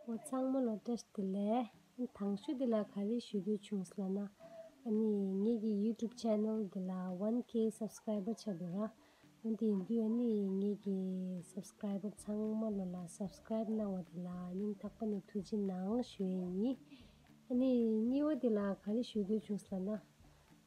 창문으로 testil래 당수들라 가리 슈도 중슬라나 아니 니기 유튜브 채널들라 1K subscriber 쳐들라 근데 인디언이 니기 subscriber 창문으로 subscribe 나와들라 님 탁번에 투진낭 슈이 아니 니오들라 가리 슈도 중슬라나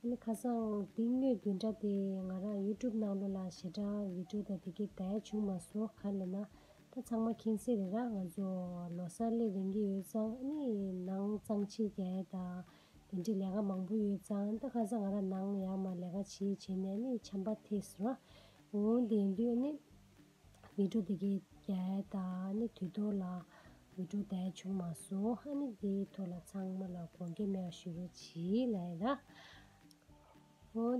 아니 가상 딩에 빈자데 나라 유튜브 나올라 시다 비디오다 되게 대충마서 칼나 다 정말 긴세리라 가지고 로살리 링기 유상 아니 낭 장치게다 딘지 내가 망부 유상 다 가서 알아 낭 야마 내가 지 지내니 참바 테스라 오 딘디니 비디오 되게 야다 아니 뒤돌아 비디오 대충마서 아니 디 돌아 장말라 공개 매시로 지라이라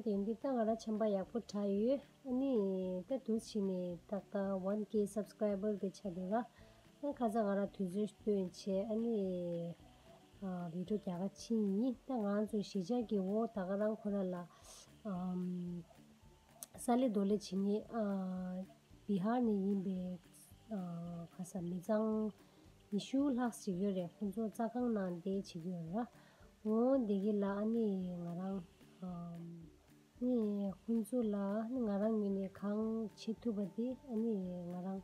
딘디 땅아라 참바 약부 타유 아니 때도치니 딱다 1K subscriber 되차데가 가자가라 뒤즈스도인체 아니 비디오 자가 치니 땅안주 시작이 오 다가랑 코랄라 살리 돌레 치니 비하니 임베 가사 미장 이슈 학시여레 혼조 자강난데 지겨라 오 되길라 아니 나랑 니 군주라 나랑 미니 강 치투바디 아니 나랑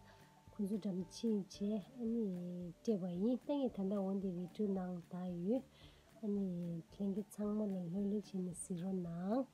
군주 담치체 아니 제바이 땡이 탄다 원디 비투 낭 다유 아니 땡기 창문을 흘리 지니 시로나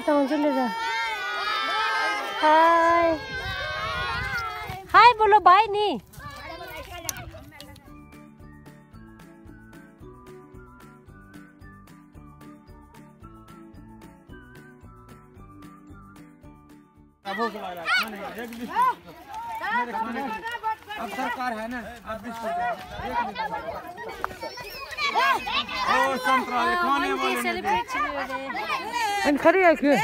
तौंजलेरा हाय हाय बोलो bye नी अब सरकार है ना अब ओ संतरा खाने वाले सेलिब्रेट इन खरी है क्यों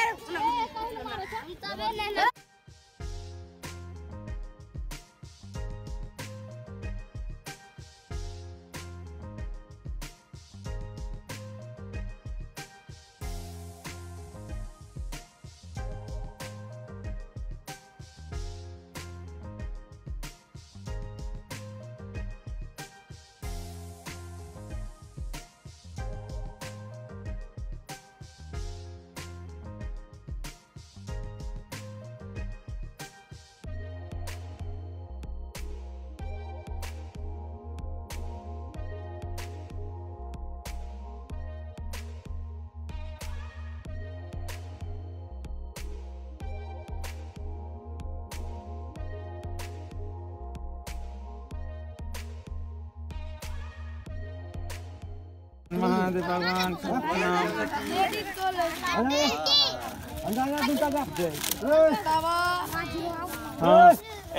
महादेव भगवान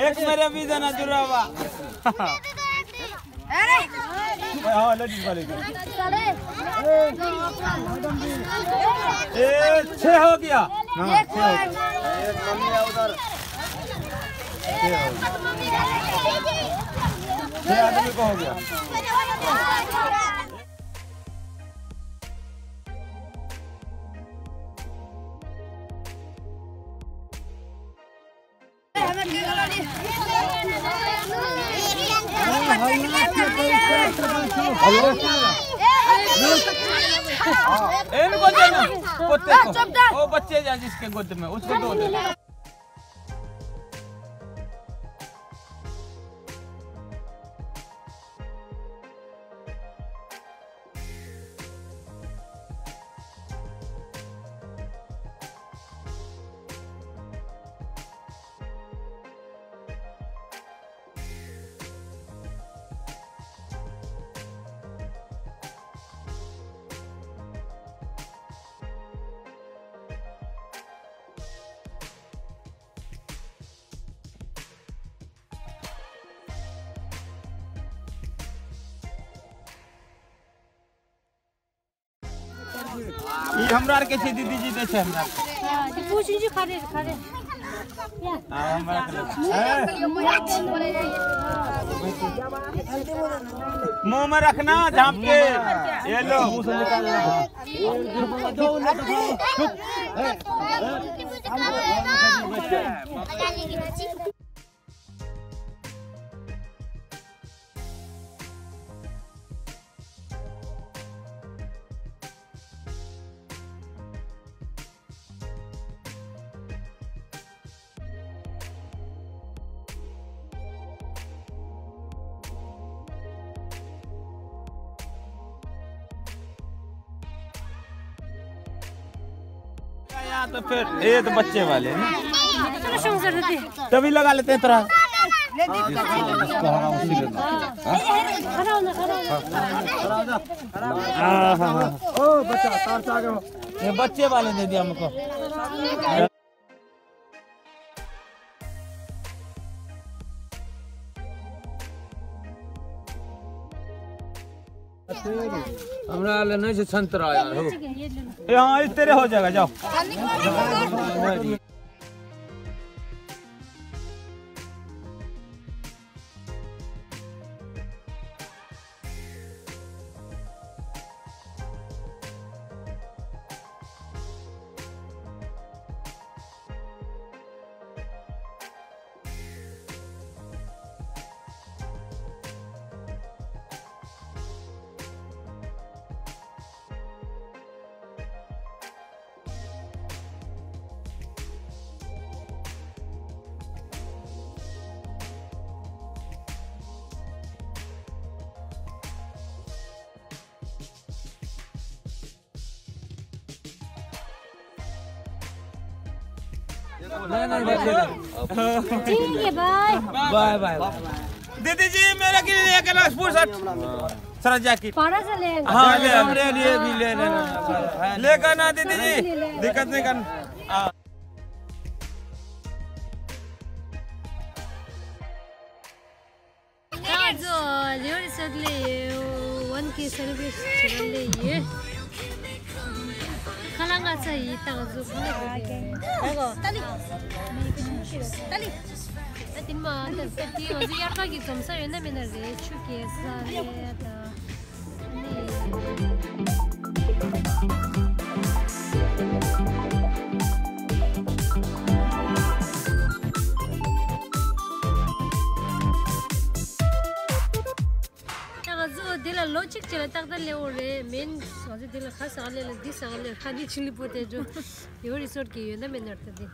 एक मेरे भी जाना जुरावा हाँ लड़ी वाले छह हो गया एक मम्मी उधर छह आदमी को हो गया इनको देना कुत्ते को वो बच्चे जा जिसके गोद में उसको दो दे ये हमरा के छे दीदी जी दे छे हमरा हां तो पूछ जी खारे या हमरा के मुंह में रखना झांप के ये लो मुंह से निकालना तो फिर ये तो बच्चे वाले हैं तभी लगा लेते हैं तरह ओ बच्चा तार से आ गए ये बच्चे वाले दे दिया हमको हमरा ले नहीं से संतरा यार हो हाँ इस तेरे हो जाएगा जाओ ठीक है बाय बाय बाय दीदी जी मेरे के लिए एक ग्लास सर जैकेट पारा से ले हाँ ले हमरे लिए भी ले लेना लेगा ना दीदी जी दिक्कत नहीं करना जो लियोरी सगले 1K सेलिब्रेशन ले ये खालांगा चाहिए ताज़ू खाने तली अति माँ तभी उसे यार का किसम से ये ना मैंने रेचू के साथ दिला लॉजिक चला तक दले ओरे मेन सोचे दिला खास आले लगी साले खाली चिली पोते जो ये रिसोर्ट की है ना मैंने अर्थ दी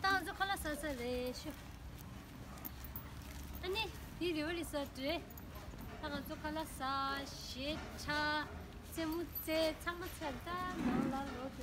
ताज़ो खलास असले शो अने ये रिवरी सट्रे ताज़ो खलास शेचा सेमुचे चामचदा नाला रोड